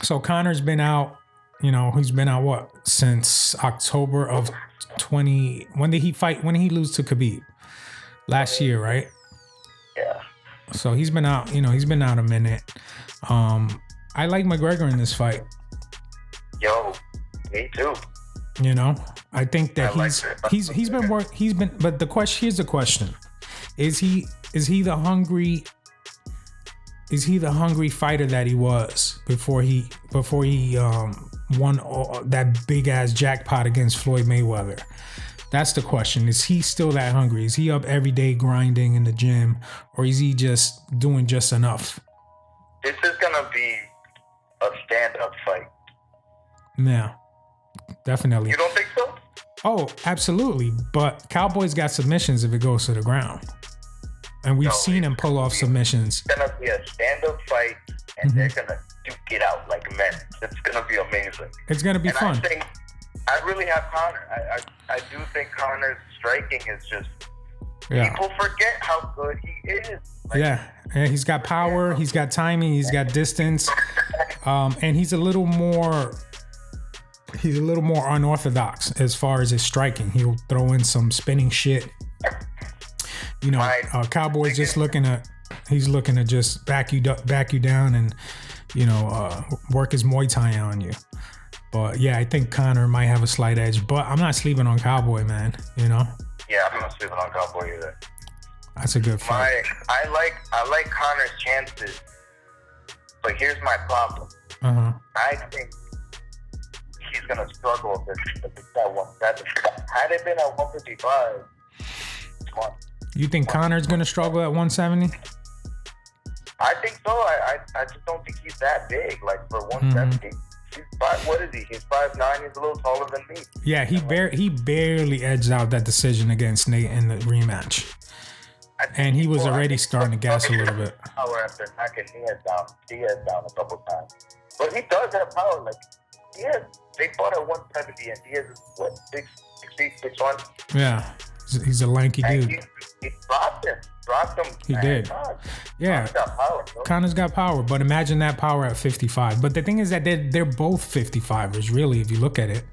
So Conor's been out, he's been out since October of 20. When did he fight? When did he lose to Khabib? Last year, right? Yeah. So he's been out, he's been out a minute. I like McGregor in this fight. Yo, me too. I think that he's been but here's the question. Is he the hungry fighter that he was before he won that big ass jackpot against Floyd Mayweather? That's the question. Is he still that hungry? Is he up every day grinding in the gym, or is he just doing just enough? This is gonna be a stand-up fight. Yeah, definitely. You don't think so? Oh, absolutely. But Cowboy's got submissions if it goes to the ground. And we've seen him pull off submissions. It's going to be a stand-up fight, and they're going to duke it out like men. It's going to be amazing. It's going to be fun. I really have Conor. I do think Conor's striking is just... Yeah. People forget how good he is. Yeah, he's got power, he's got timing, he's got distance. And he's a little more unorthodox as far as his striking. He'll throw in some spinning shit. Cowboy's just looking to just back you down and work his Muay Thai on you. But yeah, I think Conor might have a slight edge, but I'm not sleeping on Cowboy, man. Yeah, I'm not sleeping on Cowboy either. That's a good fight. I like Conor's chances, but here's my problem. I think he's gonna struggle if it's at 170. Had it been at 155, come on. You think Conor's gonna struggle at 170? I think so. I just don't think he's that big. Like for 170, what is he? He's 5'9". He's a little taller than me. Yeah, he barely edged out that decision against Nate in the rematch. And he was already starting to gas a little bit. Power after knocking Diaz down a couple times. But he does have power. Like they fought at 170, and Diaz is what, 6'6", 6'1". Yeah, he's a lanky dude. He dropped him. He did. Yeah. Conor's got power, but imagine that power at 55. But the thing is that they're both 55ers, really, if you look at it.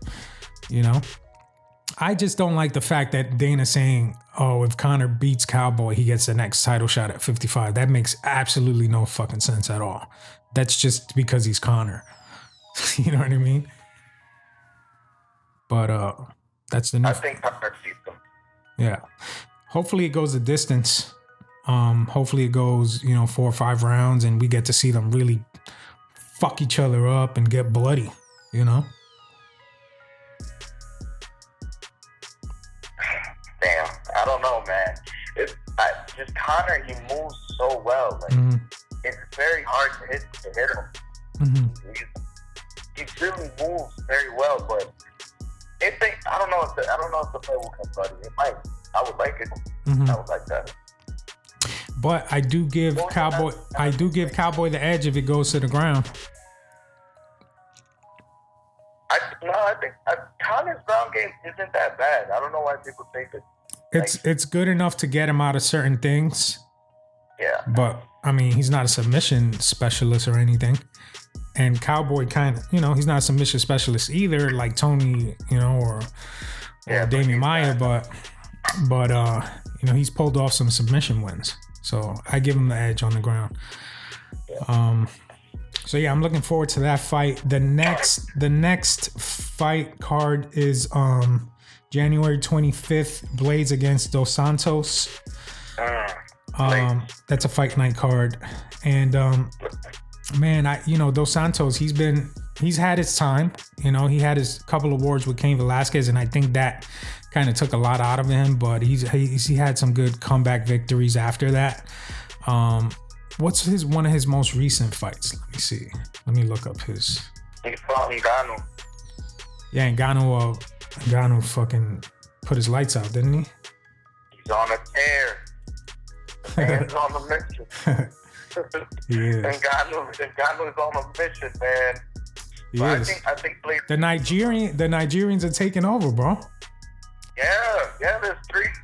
I just don't like the fact that Dana's saying, oh, if Conor beats Cowboy, he gets the next title shot at 55. That makes absolutely no fucking sense at all. That's just because he's Conor. You know what I mean? But that's the new. I think Conor beats him. Yeah. Hopefully it goes the distance. Hopefully it goes, 4 or 5 rounds, and we get to see them really fuck each other up and get bloody, Damn, I don't know, man. Just Conor, he moves so well. Like, it's very hard to hit him. He really moves very well, but I don't know if the play will come bloody. It might. I would like it. I would like that. But I do give Cowboy the edge if it goes to the ground. I think Conor's ground game isn't that bad. I don't know why people think it. It's good enough to get him out of certain things. Yeah. But I mean, he's not a submission specialist or anything. And Cowboy kind of, he's not a submission specialist either, like Tony, or Damian Maia, but he's pulled off some submission wins. So I give him the edge on the ground. Yeah. So yeah, I'm looking forward to that fight. The next fight card is January 25th, Blades against Dos Santos. That's a fight night card. And man, Dos Santos, he's had his time. He had his couple of wars with Cain Velasquez, and I think that kind of took a lot out of him, but he had some good comeback victories after that. What's one of his most recent fights? Let me see. Let me look up his. He fought Ngannou. Yeah, Ngannou fucking put his lights out, didn't he? He's on a tear. The man's on a mission. He is. Ngannou's on a mission, man. He is. I think Blake. The Nigerians are taking over, bro. Yeah.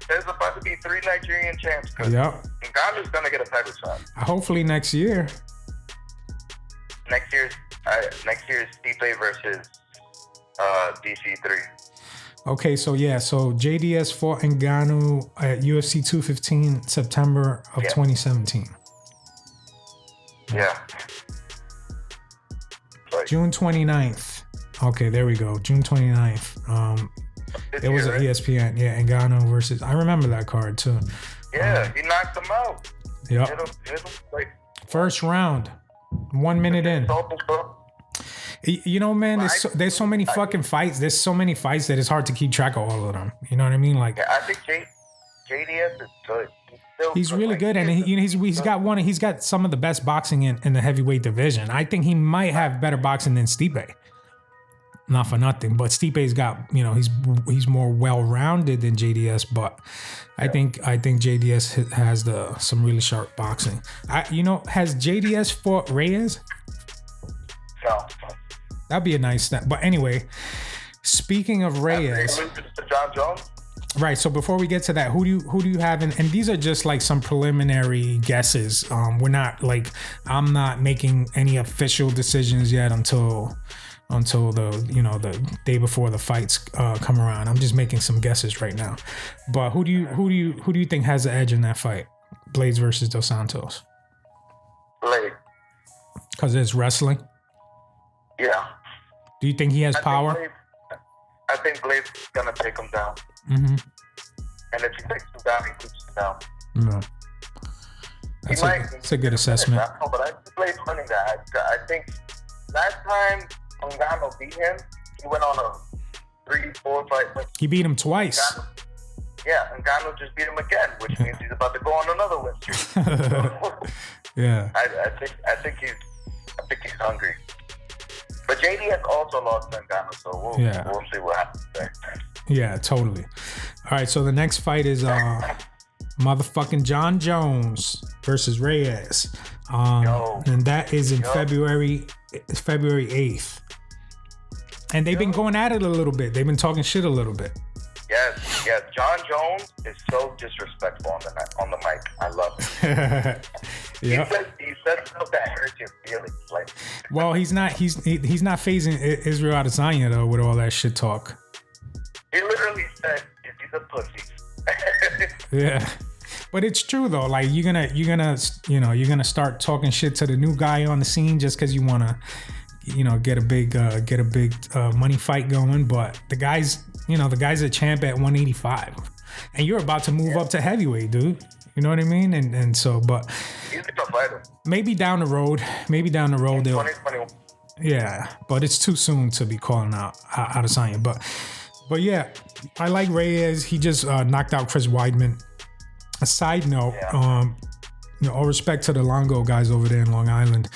There's about to be 3 Nigerian champs. Yep. Ngannou's gonna get a title shot. Hopefully next year. next year's Stipe versus DC3. Okay, so JDS fought Ngannou at UFC 215 September of 2017. Yeah. June 29th. Okay, there we go. June 29th. It was at ESPN. Yeah, Ngannou versus. I remember that card too. Yeah, he knocked him out. Yep. First round, 1 minute in. You know, man, there's so many fucking fights. There's so many fights that it's hard to keep track of all of them. You know what I mean? Like, yeah, I think JDS is good. He's really good, and he's got some of the best boxing in the heavyweight division. I think he might have better boxing than Stipe. Not for nothing, but Stipe's got, he's more well-rounded than JDS, but I think JDS has some really sharp boxing. Has JDS fought Reyes? No. That'd be a nice step. But anyway, speaking of Reyes, John Jones. Right. So before we get to that, who do you have? And these are just like some preliminary guesses. I'm not making any official decisions yet until the day before the fights come around. I'm just making some guesses right now. But who do you think has the edge in that fight? Blades versus Dos Santos. Blade. Because it's wrestling. Yeah. Do you think he has power? I think Blade's gonna take him down. Mm-hmm. And if he takes him down, he keeps him down. No. That's a good assessment. But I think Blade's winning that. I think last time Ngannou beat him, he went on a 3-4 fight. He beat him twice. Ngannou just beat him again, which means he's about to go on another win streak. Yeah. I think he's hungry. But JDS also lost to Ngannou, so we'll see what happens there. Yeah, totally. All right, so the next fight is motherfucking John Jones versus Reyes. And that is in February 8th. And they've been going at it a little bit. They've been talking shit a little bit. Yes. John Jones is so disrespectful on the mic. I love it. Yeah. He said stuff that hurts your feelings. Well, he's not phasing Israel Adesanya though with all that shit talk. He literally said, "He's a pussy." Yeah. But it's true though. Like you're gonna start talking shit to the new guy on the scene just because you wanna, get a big money fight going. But the guy's a champ at 185, and you're about to move up to heavyweight, dude. You know what I mean? And so, but he's a tough fighter. Maybe down the road they'll. 2021. Yeah, but it's too soon to be calling out Adesanya. But yeah, I like Reyes. He just knocked out Chris Weidman. A side note, all respect to the Longo guys over there in Long Island.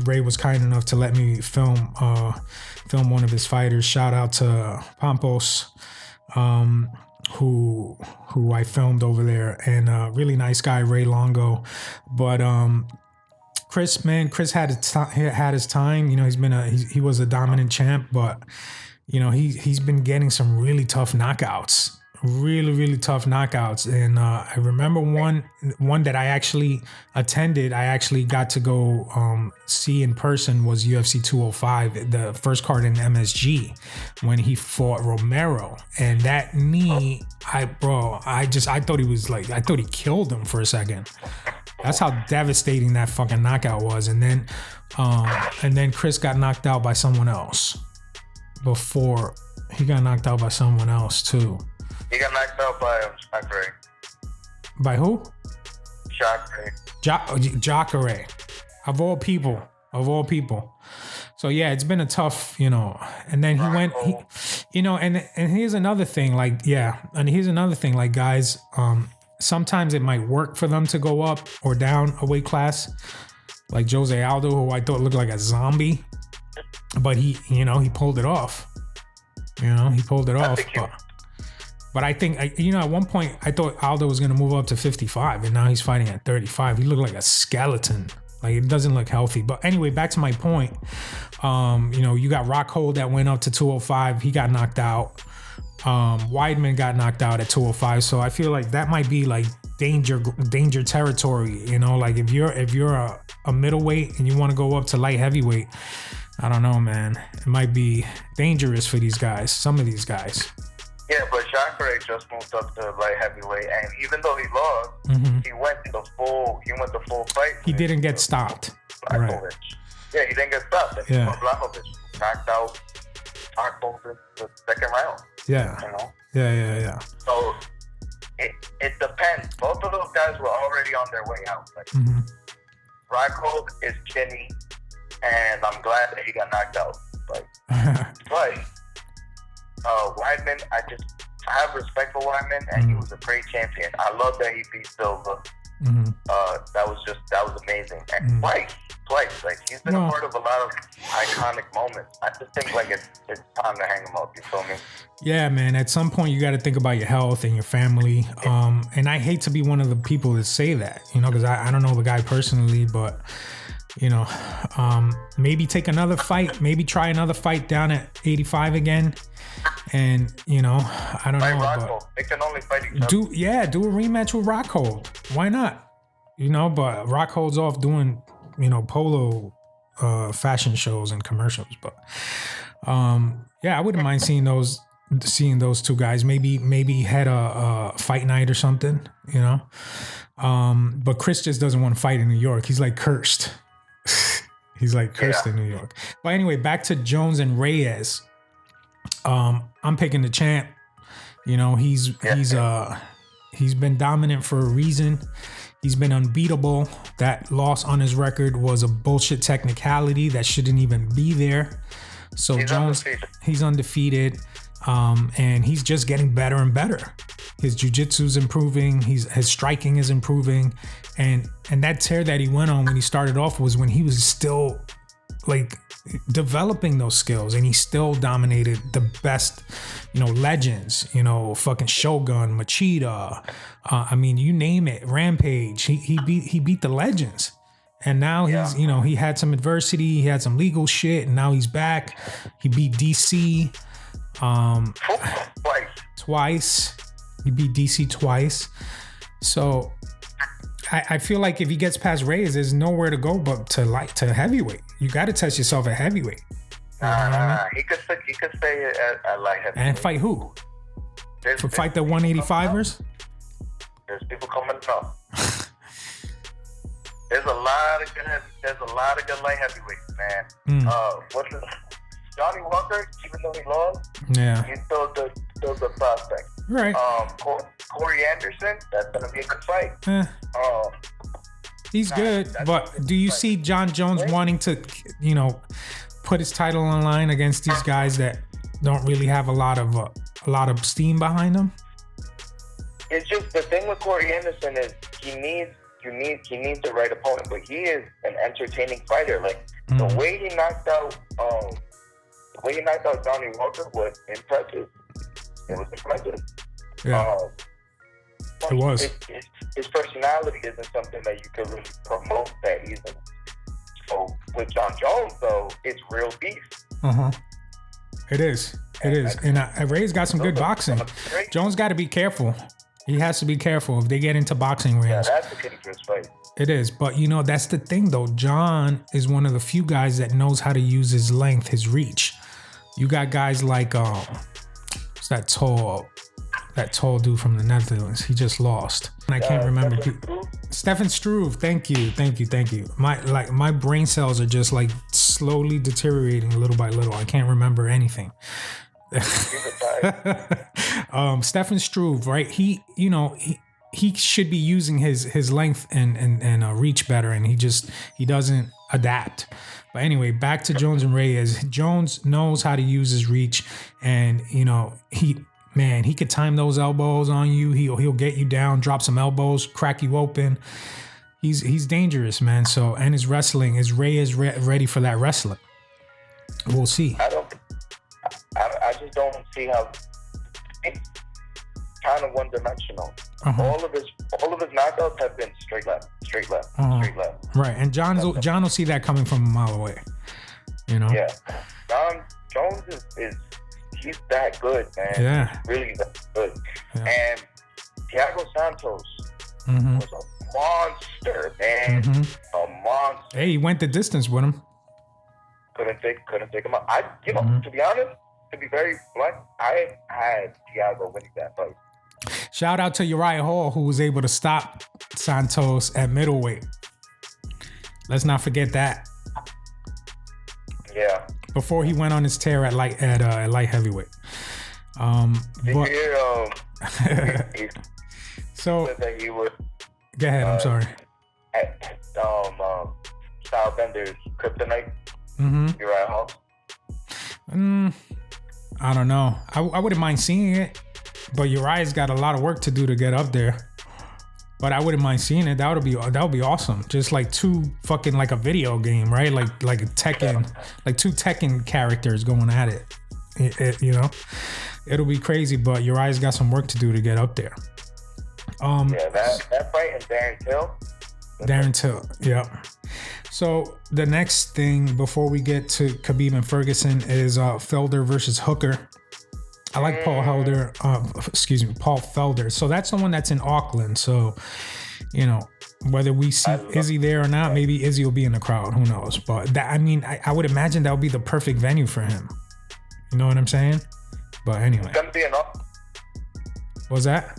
Ray was kind enough to let me film one of his fighters. Shout out to Pampos, who I filmed over there, and really nice guy, Ray Longo. But Chris had his time. He was a dominant champ, but he's been getting some really tough knockouts. Really tough knockouts. And I remember one that I actually attended. I actually got to go see in person was UFC 205, the first card in MSG, when he fought Romero. And that knee, I thought he killed him for a second. That's how devastating that fucking knockout was. And then Chris got knocked out by someone else. Before he got knocked out by someone else too. He got knocked out by Jacare. By who? Jacare. Of all people. So yeah, it's been a tough, and then and here's another thing, like guys, sometimes it might work for them to go up or down a weight class. Like Jose Aldo, who I thought looked like a zombie, but he pulled it off. But I think, at one point, I thought Aldo was going to move up to 55, and now he's fighting at 35. He looked like a skeleton. Like, it doesn't look healthy. But anyway, back to my point. You got Rockhold that went up to 205. He got knocked out. Weidman got knocked out at 205. So I feel like that might be, like, danger territory. You know, like if you're a middleweight and you want to go up to light heavyweight, I don't know, man. It might be dangerous for these guys. Some of these guys. Yeah, but Jacare just moved up to light heavyweight, and even though he lost, he went the full fight. He didn't get stopped. Right. Yeah, he didn't get stopped. And yeah. Blachowicz knocked out Tarkov in the second round. Yeah. You know? Yeah. So it depends. Both of those guys were already on their way out. Like Rockhold is skinny, and I'm glad that he got knocked out. Like, but Weidman, I have respect for Weidman, and he was a great champion. I love that he beat Silva. That was amazing. And twice, like he's been a part of a lot of iconic moments. I just think like it's time to hang him up. You feel me? Yeah, man. At some point, you got to think about your health and your family. And I hate to be one of the people that say that, you know, because I don't know the guy personally, but you know, maybe take another fight, maybe try another fight down at 85 again. And you know, I don't know. But they can only fight each other. Do a rematch with Rockhold. Why not? You know, but Rockhold's off doing, you know, polo fashion shows and commercials. But yeah, I wouldn't mind seeing those two guys. Maybe had a fight night or something. You know, but Chris just doesn't want to fight in New York. He's like cursed. He's like cursed in New York. But anyway, back to Jones and Reyes. I'm picking the champ. You know, he's been dominant for a reason. He's been unbeatable. That loss on his record was a bullshit technicality that shouldn't even be there. So he's undefeated. And he's just getting better and better. His jiu-jitsu's improving. His striking is improving. And that tear that he went on when he started off was when he was still like developing those skills, and he still dominated the best, you know, legends, you know, fucking Shogun, Machida, I mean, you name it, Rampage. He beat the legends, and now he's, you know, he had some adversity, he had some legal shit, and now he's back. He beat DC twice. He beat DC twice. So I feel like if he gets past Reyes, there's nowhere to go but to heavyweight. You got to test yourself at heavyweight. He could stay at light heavyweight. And fight who? Fight the 185ers? There's people coming up. There's a lot of good light heavyweights, man. What's his Johnny Walker? Even though he lost, he's still a good prospect. Right. Corey Anderson, that's gonna be a good fight. He's good, but do you see John Jones wanting to, you know, put his title on line against these guys that don't really have a lot of steam behind them? It's just the thing with Corey Anderson is he needs the right opponent, but he is an entertaining fighter. Like the way he knocked out Johnny Walker was impressive. It was impressive. Yeah. It was. His personality isn't something that you could really promote that easily. So with John Jones, though, it's real beef. It is. And Ray's got some good boxing. Jones got to be careful. He has to be careful if they get into boxing rings. Yeah, that's a dangerous fight. It is. But, you know, that's the thing, though. John is one of the few guys that knows how to use his length, his reach. You got guys like, what's that tall dude from the Netherlands? He just lost. I can't remember. Stefan Struve. Thank you. My brain cells are just like slowly deteriorating little by little. I can't remember anything. Stefan Struve, right? He should be using his length and reach better, and he doesn't adapt. But anyway, back to Jones and Reyes. Jones knows how to use his reach, and you know he could time those elbows on you. He'll get you down, drop some elbows, crack you open. He's dangerous, man. So, and his wrestling, is Reyes ready for that wrestling? We'll see. I just don't see how it's kind of one-dimensional. All of his knockouts have been straight left. Right, and John will see that coming from a mile away. You know. Yeah, John Jones he's that good, man. Yeah, he's really that good. Yeah. And Thiago Santos, was a monster, man. A monster. Hey, he went the distance with him. Couldn't take him out. To be honest, to be very blunt, I had Thiago winning that fight. Shout out to Uriah Hall, who was able to stop Santos at middleweight. Let's not forget that. Yeah. Before he went on his tear at light heavyweight. So that he would. Go ahead. I'm sorry. Stylbender's kryptonite. Uriah Hall. I don't know. I wouldn't mind seeing it, but Uriah's got a lot of work to do to get up there. But I wouldn't mind seeing it. That would be awesome. Just like two fucking like a video game, right? Like a Tekken, like two Tekken characters going at it. You know, it'll be crazy. But Uriah's got some work to do to get up there. That fight and Darren Till, yeah. So the next thing before we get to Khabib and Ferguson is Felder versus Hooker. I like Paul Felder. So that's the one that's in Auckland. So, you know, whether we see Izzy there or not, maybe Izzy will be in the crowd. Who knows? But I would imagine that would be the perfect venue for him. You know what I'm saying? But anyway. It's gonna be in Auckland. What's that?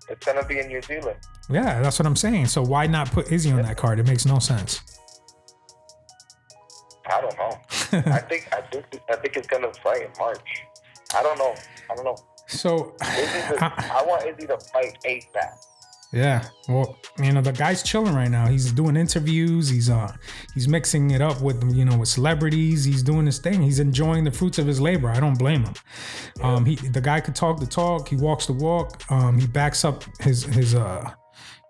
It's gonna be in New Zealand. Yeah, that's what I'm saying. So why not put Izzy on that card? It makes no sense. I don't know. I think it's gonna fight in March. I don't know. So I want Izzy to fight ASAP. Yeah, well, you know, the guy's chilling right now. He's doing interviews. He's mixing it up with, you know, with celebrities. He's doing his thing. He's enjoying the fruits of his labor. I don't blame him. Yeah. The guy could talk the talk. He walks the walk. He backs up his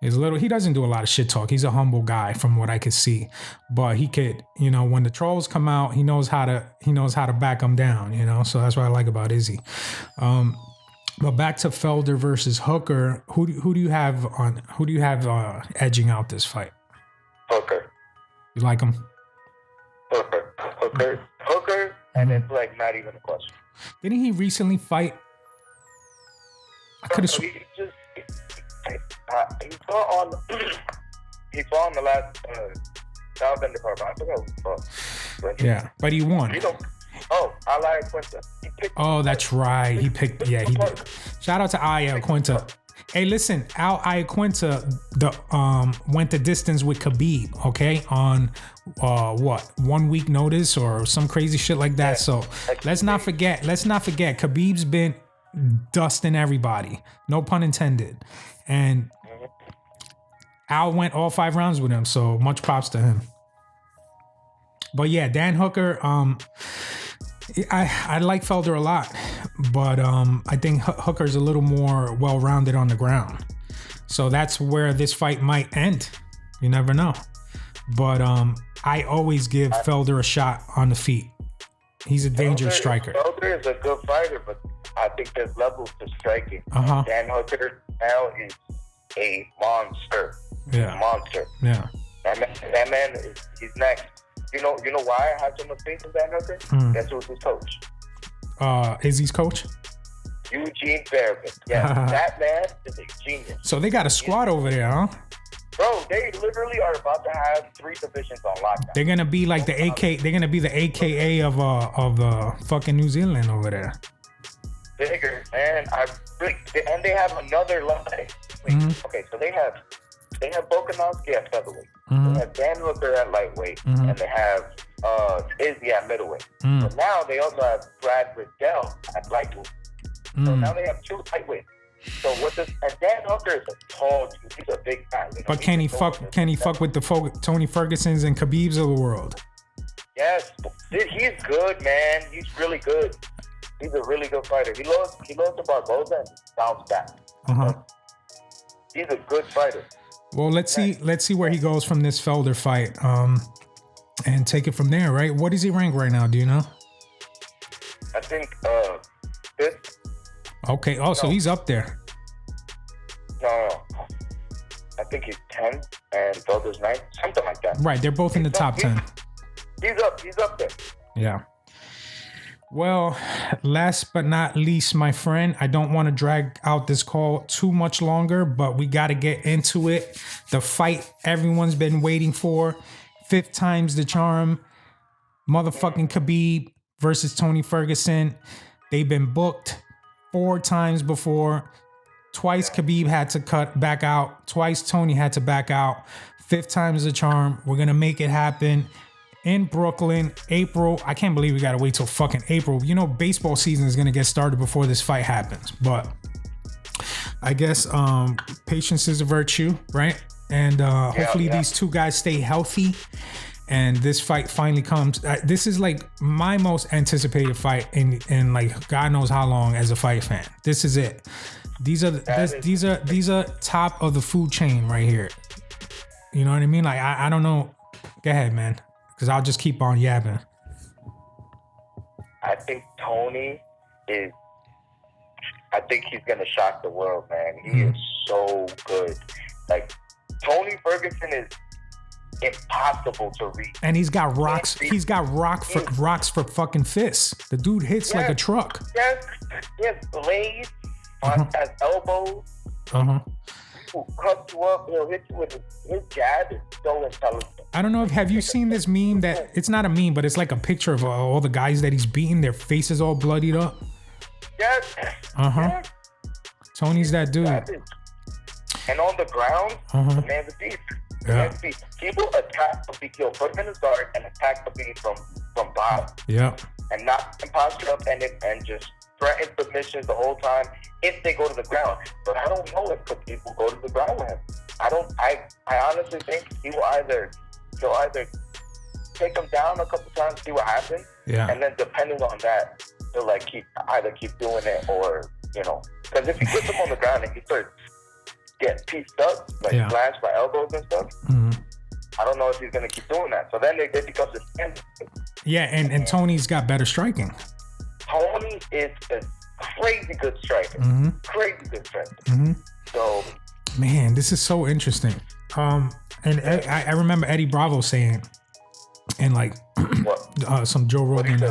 little. He doesn't do a lot of shit talk. He's a humble guy, from what I could see. But he could, you know, when the trolls come out, he knows how to back them down. You know, so that's what I like about Izzy. But back to Felder versus Hooker. Who do you have on? Who do you have edging out this fight? Hooker. You like him? Hooker, and it's like not even a question. Didn't he recently fight? I could have. He fought on the last Stylebender card. I forgot who he fought. Yeah, but he won. Aya Quinta. Oh, that's right. He picked. Yeah, he did. Shout out to Aya Quinta. Hey, listen, Aya Quinta went the distance with Khabib. Okay, on 1 week notice or some crazy shit like that. So let's not forget. Khabib's been dusting everybody. No pun intended. And Al went all 5 rounds with him. So much props to him. But yeah, Dan Hooker. I like Felder a lot, but I think Hooker's a little more well-rounded on the ground. So that's where this fight might end. You never know. But I always give Felder a shot on the feet. He's a dangerous striker. Felder is a good fighter, but I think there's levels to striking. Dan Hooker now is a monster. Yeah. He's a monster. Yeah. That man he's next. You know why I have so much faith in Dan Hooker? Guess who's his coach? Izzy's coach? Eugene Fairman. Yeah, that man is a genius. So they got a squad over there, huh? Bro, they literally are about to have 3 divisions on lockdown. They're gonna be like the AK. They're gonna be the AKA of fucking New Zealand over there. Bigger, and they have another line. Okay, so they have Volkanovski at featherweight. They have Dan Hooker at lightweight, and they have Izzy at middleweight. But now they also have Brad Riddell at lightweight. So now they have 2 lightweights. So and Dan Hooker is a tall dude. He's a big guy. You know, but can he fuck with the Tony Fergusons and Khabibs of the world? Yes, he's good, man. He's really good. He's a really good fighter. He lost to Barboza and bounced back. He's a good fighter. Well, let's see where he goes from this Felder fight, and take it from there, right? What is he ranked right now? Do you know? I think 5th. Okay. Oh, so he's up there. No. I think he's 10 and Felder's 9, something like that. Right. They're both in the top 10. He's up there. Yeah. Well, last but not least, my friend, I don't want to drag out this call too much longer, but we got to get into it. The fight everyone's been waiting for. 5th time's the charm. Motherfucking Khabib versus Tony Ferguson. They've been booked 4 times before. Twice Khabib had to cut back out. Twice Tony had to back out. 5th time's the charm. We're going to make it happen. In Brooklyn, April. I can't believe we gotta wait till fucking April. You know, baseball season is gonna get started before this fight happens. But I guess patience is a virtue, right? And hopefully these two guys stay healthy and this fight finally comes. This is like my most anticipated fight in like God knows how long as a fight fan. This is it. These are top of the food chain right here. You know what I mean? Like I don't know. Go ahead, man. Because I'll just keep on yapping. I think Tony is... I think he's going to shock the world, man. He is so good. Like, Tony Ferguson is impossible to reach. And he's got rocks. He's got rocks for fucking fists. The dude hits like a truck. Yes. He has blades on his elbows. He'll cut you up. He'll hit you with his jab is so intelligent. I don't know if have you seen this meme that it's not a meme, but it's like a picture of all the guys that he's beating, their faces all bloodied up. Yes. Yes. Tony's that dude. And on the ground, the man's a beast. Yeah. He will attack the beat. He'll put him in the start and attack the beat from bottom. Yeah. And knock him posture up and just threaten submissions the whole time if they go to the ground. But I don't know if people go to the ground with him. I honestly think he'll either take him down a couple times, see what happens, and then depending on that, he'll like keep doing it, or because if he gets him on the ground and he starts getting pieced up, like slashed by elbows and stuff, I don't know if he's gonna keep doing that. So then it becomes a stand. Yeah, and Tony's got better striking. Tony is a crazy good striker. Crazy good striker. So, man, this is so interesting. And I remember Eddie Bravo saying, and like some Joe Rogan.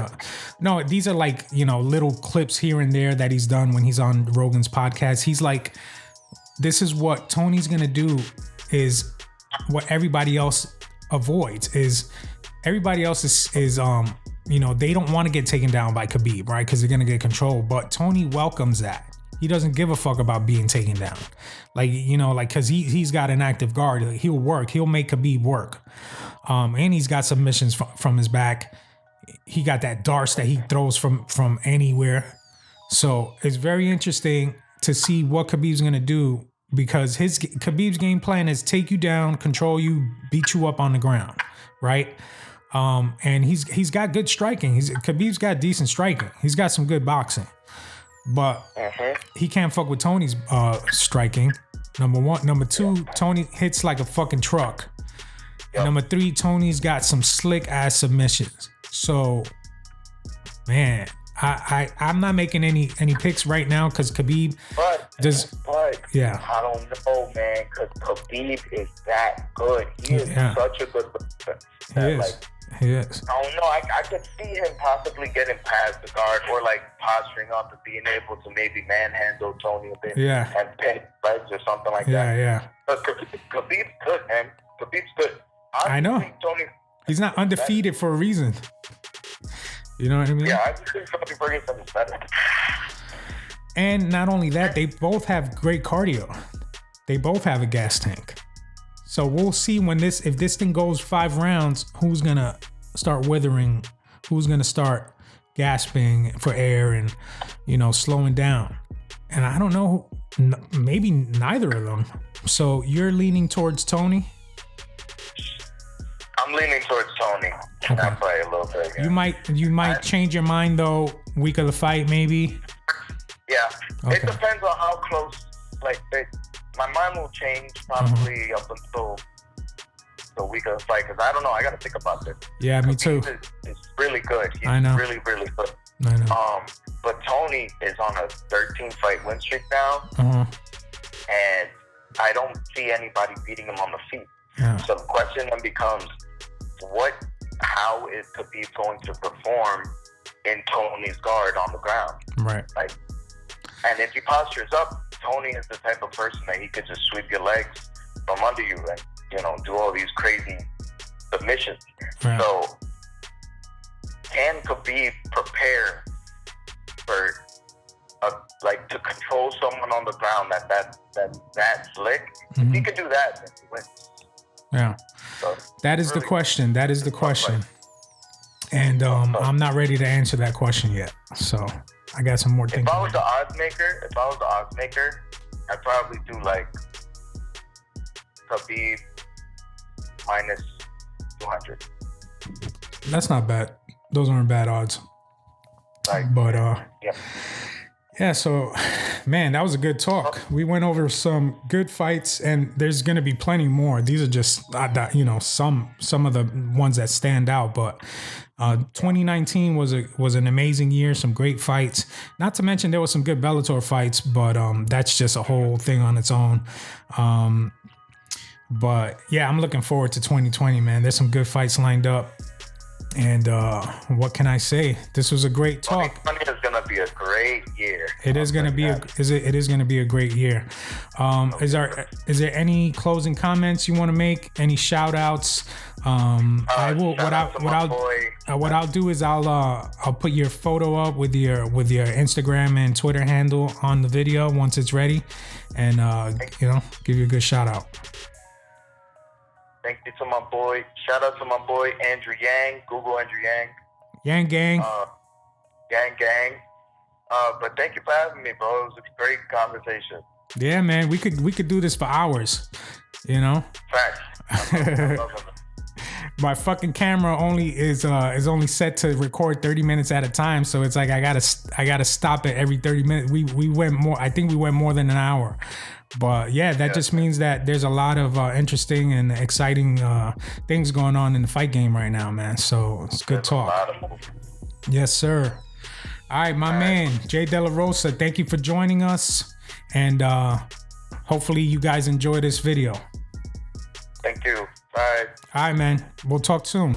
No, these are like little clips here and there that he's done when he's on Rogan's podcast. He's like, this is what Tony's gonna do, is what everybody else avoids. Is everybody else is they don't want to get taken down by Khabib, right? Because they're gonna get controlled. But Tony welcomes that. He doesn't give a fuck about being taken down. Because he's got an active guard. He'll work. He'll make Khabib work. And he's got submissions from his back. He got that darts that he throws from anywhere. So it's very interesting to see what Khabib's going to do, because Khabib's game plan is take you down, control you, beat you up on the ground, right? And he's got good striking. Khabib's got decent striking. He's got some good boxing. But he can't fuck with Tony's striking. Number one. Number two, Tony hits like a fucking truck. Yep. Number three, Tony's got some slick ass submissions. So, man, I'm not making any picks right now because Khabib does. But I don't know, man, because Khabib is that good. He is such a good player. He is. I don't know. I could see him possibly getting past the guard, or like posturing up and being able to maybe manhandle Tony a bit and pin legs or something like that. Yeah. But Khabib's good, man. Khabib's good. I know. Tony, he's not undefeated for a reason. You know what I mean? Yeah, I think Tony Ferguson is better. And not only that, they both have great cardio. They both have a gas tank. So we'll see if this thing goes 5 rounds, who's gonna start withering, who's gonna start gasping for air and slowing down. And I don't know, maybe neither of them. So you're leaning towards Tony? I'm leaning towards Tony. Okay. I'll play a little bit. Yeah. You might change your mind though, week of the fight maybe. Yeah. Okay. It depends on how close. My mind will change probably up until the week of the fight, because I don't know. I got to think about this. Yeah, me too. He's really good. He's I know. Really, really good. I know. But Tony is on a 13-fight win streak now, and I don't see anybody beating him on the feet. Yeah. So the question then becomes, how is Khabib going to perform in Tony's guard on the ground. Right. Like, and if he postures up, Tony is the type of person that he could just sweep your legs from under you and, you know, do all these crazy submissions. Right. So, can Khabib prepare for to control someone on the ground that slick? If he could do that, then he wins. Yeah. So, that is really the question. That is the question. And I'm not ready to answer that question yet. So I got some more things. If I was the odds maker, I'd probably do like Khabib minus 200. That's not bad. Those aren't bad odds. But yeah, so man, that was a good talk. We went over some good fights, and there's gonna be plenty more. These are just some of the ones that stand out. But 2019 was an amazing year. Some great fights. Not to mention there was some good Bellator fights, but that's just a whole thing on its own. But yeah, I'm looking forward to 2020, man. There's some good fights lined up. And what can I say? This was a great talk. 2020 is gonna be a great year. It is gonna be it is gonna be a great year. Is there any closing comments you want to make? Any shout outs? I will. What I'll do is I'll put your photo up with your Instagram and Twitter handle on the video once it's ready, and give you a good shout out. Thank you to my boy. Shout out to my boy Andrew Yang. Google Andrew Yang. Yang gang. Gang. But thank you for having me, bro. It was a great conversation. Yeah, man. We could do this for hours. You know. Facts. My fucking camera is only set to record 30 minutes at a time, so it's like I gotta stop it every 30 minutes. We went more. I think we went more than an hour. But yeah, that just means that there's a lot of interesting and exciting things going on in the fight game right now, man. So it's good talk. Yes, sir. All right, my man, Jay De La Rosa, thank you for joining us. And hopefully you guys enjoy this video. Thank you. Bye. All right, man. We'll talk soon.